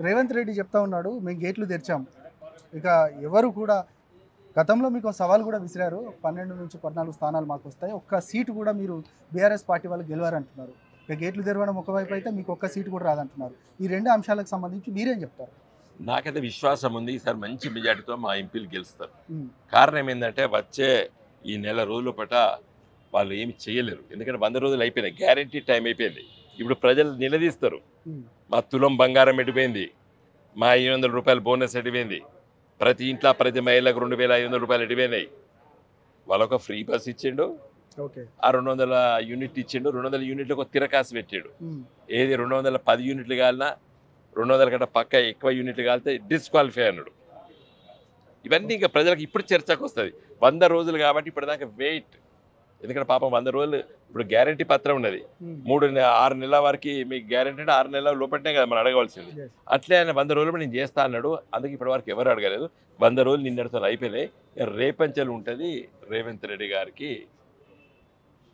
రేవంత్ రెడ్డి చెప్తా ఉన్నాడు, మేము గేట్లు తెరిచాం. ఇక ఎవరు కూడా గతంలో మీకు సవాల్ కూడా విసిరారు, 12 నుంచి 14 స్థానాలు మాకు వస్తాయి, ఒక్క సీటు కూడా మీరు బీఆర్ఎస్ పార్టీ వాళ్ళు గెలవారంటున్నారు. ఇక గేట్లు తెరవడం ఒకవైపు అయితే మీకు ఒక్క సీటు కూడా రాదంటున్నారు. ఈ రెండు అంశాలకు సంబంధించి మీరేం చెప్తారు? నాకైతే విశ్వాసం ఉంది ఈసారి మంచి మెజార్టీతో మా ఎంపీలు గెలుస్తారు. ఉమ్, కారణం ఏంటంటే వచ్చే ఈ నెల రోజుల పట వాళ్ళు ఏమి చేయలేరు. ఎందుకంటే 100 రోజులు అయిపోయినాయి, గ్యారంటీ టైం అయిపోయింది. ఇప్పుడు ప్రజలు నిలదీస్తారు, ఉమ్, మా తులం బంగారం ఎడిపోయింది, మా 500 రూపాయలు బోనస్ ఎడిపోయింది, ప్రతి ఇంట్లో ప్రతి మహిళలకు 2500 రూపాయలు ఎడిపోయినాయి. వాళ్ళొక ఫ్రీ బస్ ఇచ్చిండు, ఓకే. ఆ 200 యూనిట్ ఇచ్చిండు, 200 యూనిట్లకు ఒక తిరకాసు పెట్టాడు. ఉమ్, ఏది 210 యూనిట్లు కాలినా 200 కంటే పక్క ఎక్కువ యూనిట్లు కాలితే డిస్క్వాలిఫై అన్నాడు. ఇవన్నీ ఇంకా ప్రజలకు ఇప్పుడు చర్చకు వస్తుంది. 100 రోజులు కాబట్టి ఇప్పటిదాకా వెయిట్. ఎందుకంటే పాపం 100 రోజులు ఇప్పుడు గ్యారంటీ పత్రం ఉన్నది, ఉమ్, 6 నెలల వరకు మీకు గ్యారంటీ అంటే 6 నెలల లోపలనే కదా మనం అడగవలసింది. yes. అట్లే ఆయన 100 రోజులు నేను చేస్తా అన్నాడు. అందుకే ఇప్పటి వరకు ఎవరు అడగలేదు. 100 రోజులు నిన్నటితో అయిపోయినాయి. రేపంచెలు ఉంటుంది రేవంత్ రెడ్డి గారికి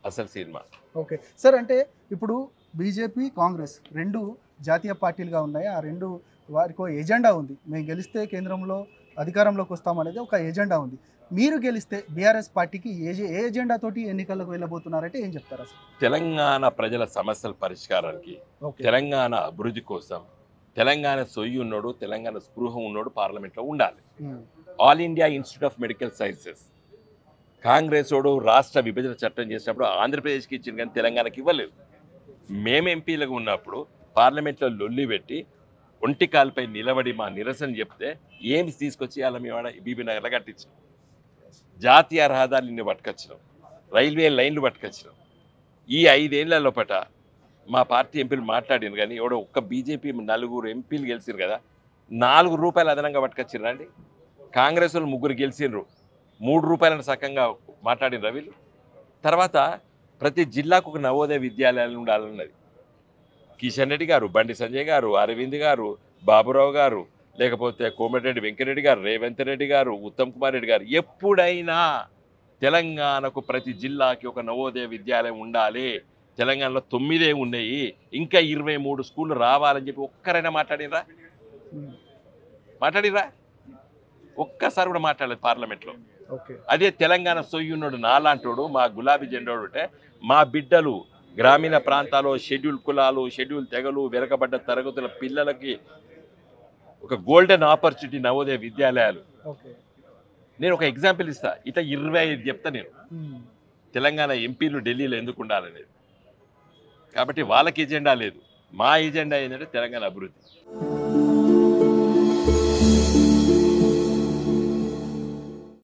అసలు సినిమా. ఓకే సార్, అంటే ఇప్పుడు బీజేపీ కాంగ్రెస్ రెండు జాతీయ పార్టీలుగా ఉన్నాయి. ఆ రెండు వారికి ఎజెండా ఉంది, మేము గెలిస్తే కేంద్రంలో అధికారంలోకి వస్తామనేది ఒక ఎజెండా ఉంది. మీరు గెలిస్తే బీఆర్ఎస్ పార్టీకి ఏ ఎజెండాతోటి ఎన్నికలకు వెళ్ళబోతున్నారంటే ఏం చెప్తారు అసలు? తెలంగాణ ప్రజల సమస్యల పరిష్కారానికి, ఓకే. తెలంగాణ అభివృద్ధి కోసం, తెలంగాణ సొయ్యి ఉన్నోడు, తెలంగాణ స్పృహ ఉన్నోడు పార్లమెంట్లో ఉండాలి. Um, All India Institute of Medical Sciences Congress వాడు రాష్ట్ర విభజన చట్టం చేసినప్పుడు ఆంధ్రప్రదేశ్కి ఇచ్చింది కానీ తెలంగాణకి ఇవ్వలేదు. మేము ఎంపీలుగా ఉన్నప్పుడు పార్లమెంట్లో లొల్లి పెట్టి ఒంటికాలపై నిలబడి మా నిరసన చెప్తే ఏమి తీసుకొచ్చి అలా మేము బీబీ నగర్లో కట్టించాం, జాతీయ రహదారులు పట్టుకొచ్చినాం, రైల్వే లైన్లు పట్టుకొచ్చినాం. ఈ 5 ఏళ్ల లోపట మా పార్టీ ఎంపీలు మాట్లాడినారు కానీ ఎవడో ఒక్క బీజేపీ 4 ఎంపీలు గెలిచిరు కదా, 4 రూపాయలు అదనంగా పట్టుకొచ్చిర్రు అండి. కాంగ్రెస్ వాళ్ళు 3 గెలిచిర్రు, 3 రూపాయలను సకంగా మాట్లాడిన వీళ్ళు. తర్వాత ప్రతి జిల్లాకు ఒక నవోదయ విద్యాలయాలు ఉండాలన్నది. కిషన్ రెడ్డి గారు, బండి సంజయ్ గారు, అరవింద్ గారు, బాబురావు గారు, లేకపోతే కోమటిరెడ్డి వెంకటరెడ్డి గారు, రేవంత్ రెడ్డి గారు, ఉత్తమ్ కుమార్ రెడ్డి గారు ఎప్పుడైనా తెలంగాణకు ప్రతి జిల్లాకి ఒక నవోదయ విద్యాలయం ఉండాలి, తెలంగాణలో 9 ఉన్నాయి, ఇంకా 23 స్కూళ్ళు రావాలని చెప్పి ఒక్కరైనా మాట్లాడినరా? ఒక్కసారి కూడా మాట్లాడలేదు పార్లమెంట్లో. ఓకే. అదే తెలంగాణ సొయ్యున్నాడు నాలాంటోడు, మా గులాబీ జెండోడు ఉంటే మా బిడ్డలు గ్రామీణ ప్రాంతాల్లో షెడ్యూల్ కులాలు, షెడ్యూల్ తెగలు, వెనకబడ్డ తరగతుల పిల్లలకి ఒక గోల్డెన్ ఆపర్చునిటీ నవోదయ విద్యాలయాలు. ఓకే. నేను ఒక ఎగ్జాంపుల్ ఇస్తా, ఇట్లా 25 చెప్తా నేను. ఉమ్, తెలంగాణ ఎంపీలు ఢిల్లీలో ఎందుకు ఉండాలనేది. కాబట్టి వాళ్ళకి ఎజెండా లేదు, మా ఎజెండా ఏంటంటే తెలంగాణ అభివృద్ధి.